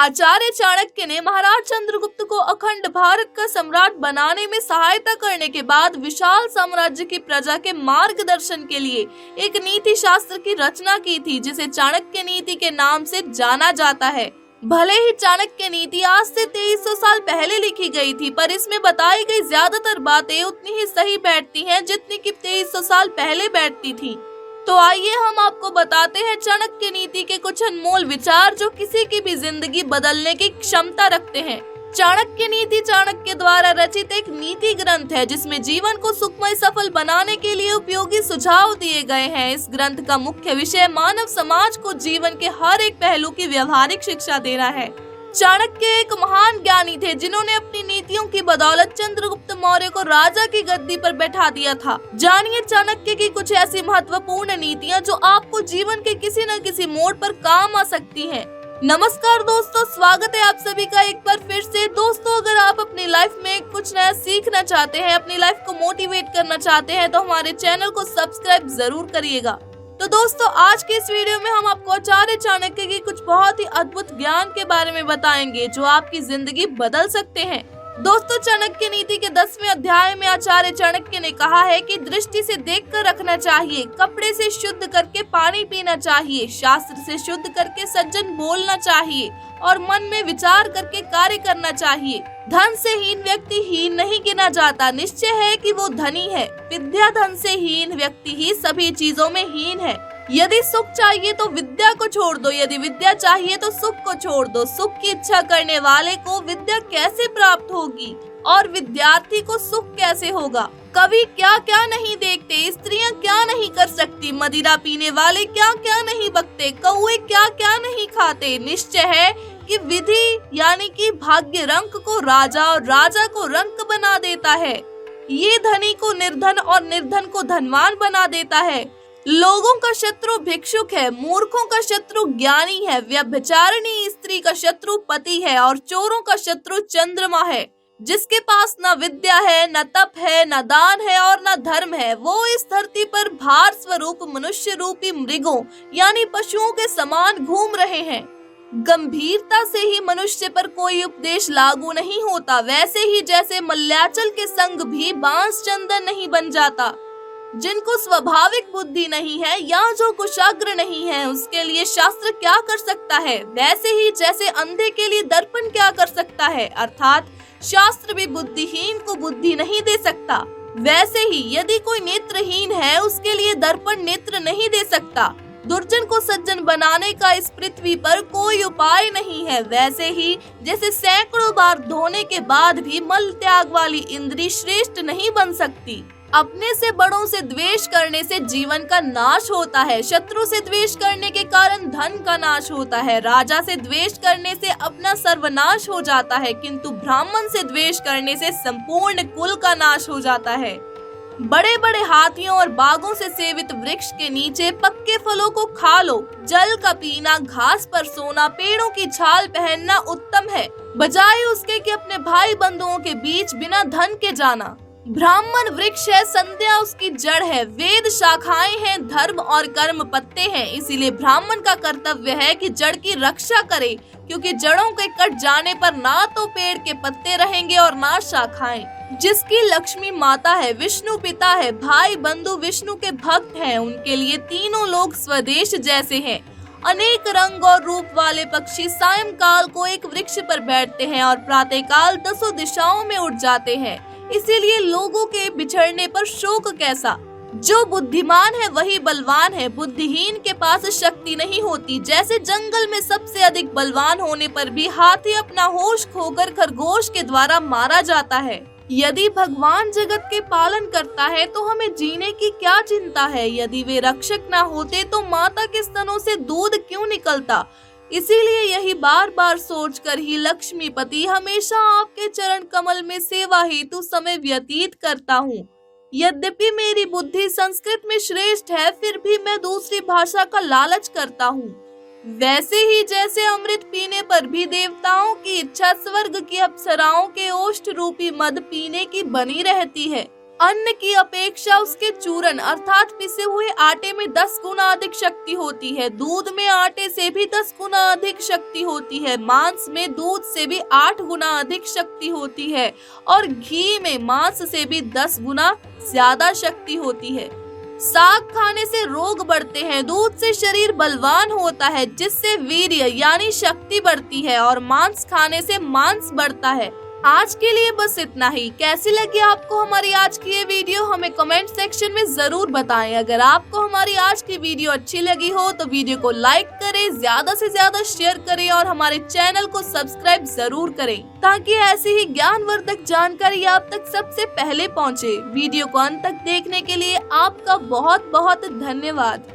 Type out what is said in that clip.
आचार्य चाणक्य ने महाराज चंद्रगुप्त को अखंड भारत का सम्राट बनाने में सहायता करने के बाद विशाल साम्राज्य की प्रजा के मार्गदर्शन के लिए एक नीति शास्त्र की रचना की थी, जिसे चाणक्य नीति के नाम से जाना जाता है। भले ही चाणक्य नीति आज से 2300 साल पहले लिखी गई थी, पर इसमें बताई गई ज्यादातर बातें उतनी ही सही बैठती हैं जितनी कि 2300 साल पहले बैठती थी। तो आइए हम आपको बताते हैं चाणक्य नीति के कुछ अनमोल विचार जो किसी की भी जिंदगी बदलने की क्षमता रखते हैं। चाणक्य नीति चाणक्य द्वारा रचित एक नीति ग्रंथ है, जिसमें जीवन को सुखमय सफल बनाने के लिए उपयोगी सुझाव दिए गए हैं। इस ग्रंथ का मुख्य विषय मानव समाज को जीवन के हर एक पहलू की व्यवहारिक शिक्षा देना है। चाणक्य एक महान ज्ञानी थे, जिन्होंने अपनी नीतियों की बदौलत चंद्रगुप्त मौर्य को राजा की गद्दी पर बैठा दिया था। जानिए चाणक्य की कुछ ऐसी महत्वपूर्ण नीतियां जो आपको जीवन के किसी न किसी मोड़ पर काम आ सकती हैं। नमस्कार दोस्तों, स्वागत है आप सभी का एक बार फिर से। दोस्तों, अगर आप अपनी लाइफ में कुछ नया सीखना चाहते हैं, अपनी लाइफ को मोटिवेट करना चाहते हैं, तो हमारे चैनल को सब्सक्राइब जरूर करिएगा। तो दोस्तों, आज के इस वीडियो में हम आपको आचार्य चाणक्य की कुछ बहुत ही अद्भुत ज्ञान के बारे में बताएंगे जो आपकी जिंदगी बदल सकते हैं। दोस्तों, चाणक्य नीति के 10वें अध्याय में आचार्य चाणक्य ने कहा है कि दृष्टि से देखकर रखना चाहिए, कपड़े से शुद्ध करके पानी पीना चाहिए, शास्त्र से शुद्ध करके सज्जन बोलना चाहिए और मन में विचार करके कार्य करना चाहिए। धन से हीन व्यक्ति हीन नहीं गिना जाता, निश्चय है कि वो धनी है। विद्या धन से हीन व्यक्ति ही सभी चीजों में हीन है। यदि सुख चाहिए तो विद्या को छोड़ दो, यदि विद्या चाहिए तो सुख को छोड़ दो। सुख की इच्छा करने वाले को विद्या कैसे प्राप्त होगी और विद्यार्थी को सुख कैसे होगा? कवि क्या क्या नहीं देखते, स्त्रियां क्या नहीं कर सकती, मदिरा पीने वाले क्या क्या नहीं बकते, कौए क्या क्या नहीं खाते। निश्चय है कि विधि यानी कि भाग्य रंक को राजा और राजा को रंक बना देता है। ये धनी को निर्धन और निर्धन को धनवान बना देता है। लोगों का शत्रु भिक्षुक है, मूर्खों का शत्रु ज्ञानी है, व्यभिचारिणी स्त्री का शत्रु पति है और चोरों का शत्रु चंद्रमा है। जिसके पास न विद्या है, न तप है, न दान है और न धर्म है, वो इस धरती पर भार स्वरूप मनुष्य रूपी मृगों यानी पशुओं के समान घूम रहे हैं। गंभीरता से ही मनुष्य पर कोई उपदेश लागू नहीं होता, वैसे ही जैसे मल्याचल के संग भी बांस चंदन नहीं बन जाता। जिनको स्वाभाविक बुद्धि नहीं है या जो कुशाग्र नहीं है, उसके लिए शास्त्र क्या कर सकता है, वैसे ही जैसे अंधे के लिए दर्पण क्या कर सकता है, अर्थात शास्त्र भी बुद्धिहीन को बुद्धि नहीं दे सकता। वैसे ही यदि कोई नेत्रहीन है, उसके लिए दर्पण नेत्र नहीं दे सकता। दुर्जन को सज्जन बनाने का इस पृथ्वी पर कोई उपाय नहीं है। वैसे ही जैसे सैकड़ों बार धोने के बाद भी मल त्याग वाली इंद्री श्रेष्ठ नहीं बन सकती। अपने से बड़ों से द्वेष करने से जीवन का नाश होता है, शत्रु से द्वेष करने के कारण धन का नाश होता है, राजा से द्वेष करने से अपना सर्वनाश हो जाता है, किंतु ब्राह्मण से द्वेष करने से संपूर्ण कुल का नाश हो जाता है। बड़े बड़े हाथियों और बाघों से सेवित वृक्ष के नीचे पक्के फलों को खा लो, जल का पीना, घास पर सोना, पेड़ों की छाल पहनना उत्तम है, बजाय उसके कि अपने भाई बंधुओं के बीच बिना धन के जाना। ब्राह्मण वृक्ष है, संध्या उसकी जड़ है, वेद शाखाएं हैं, धर्म और कर्म पत्ते हैं। इसीलिए ब्राह्मण का कर्तव्य है कि जड़ की रक्षा करे, क्योंकि जड़ों के कट जाने पर ना तो पेड़ के पत्ते रहेंगे और ना शाखाएं। जिसकी लक्ष्मी माता है, विष्णु पिता है, भाई बंधु विष्णु के भक्त हैं, उनके लिए तीनों लोग स्वदेश जैसे हैं। अनेक रंग और रूप वाले पक्षी सायंकाल को एक वृक्ष पर बैठते हैं और प्रातःकाल 10 दिशाओं में उड़ जाते हैं। इसीलिए लोगों के बिछड़ने पर शोक कैसा। जो बुद्धिमान है वही बलवान है, बुद्धिहीन के पास शक्ति नहीं होती। जैसे जंगल में सबसे अधिक बलवान होने पर भी हाथी अपना होश खोकर खरगोश के द्वारा मारा जाता है। यदि भगवान जगत के पालन करता है तो हमें जीने की क्या चिंता है। यदि वे रक्षक न होते तो माता के स्तनों से दूध क्यों निकलता। इसीलिए यही बार बार सोचकर ही लक्ष्मीपति हमेशा आपके चरण कमल में सेवा हेतु समय व्यतीत करता हूँ। यद्यपि मेरी बुद्धि संस्कृत में श्रेष्ठ है, फिर भी मैं दूसरी भाषा का लालच करता हूँ। वैसे ही जैसे अमृत पीने पर भी देवताओं की इच्छा स्वर्ग की अप्सराओं के ओष्ठ रूपी मद पीने की बनी रहती है। अन्न की अपेक्षा उसके चूरन अर्थात पिसे हुए आटे में 10 गुना अधिक शक्ति होती है। दूध में आटे से भी 10 गुना अधिक शक्ति होती है। मांस में दूध से भी 8 गुना अधिक शक्ति होती है और घी में मांस से भी 10 गुना ज्यादा शक्ति होती है। साग खाने से रोग बढ़ते हैं, दूध से शरीर बलवान होता है जिससे वीर्य यानी शक्ति बढ़ती है और मांस खाने से मांस बढ़ता है। आज के लिए बस इतना ही। कैसी लगी आपको हमारी आज की ये वीडियो हमें कमेंट सेक्शन में जरूर बताएं। अगर आपको हमारी आज की वीडियो अच्छी लगी हो तो वीडियो को लाइक करें, ज्यादा से ज्यादा शेयर करें और हमारे चैनल को सब्सक्राइब जरूर करें ताकि ऐसी ही ज्ञानवर्धक जानकारी आप तक सबसे पहले पहुंचे। वीडियो को अंत तक देखने के लिए आपका बहुत बहुत धन्यवाद।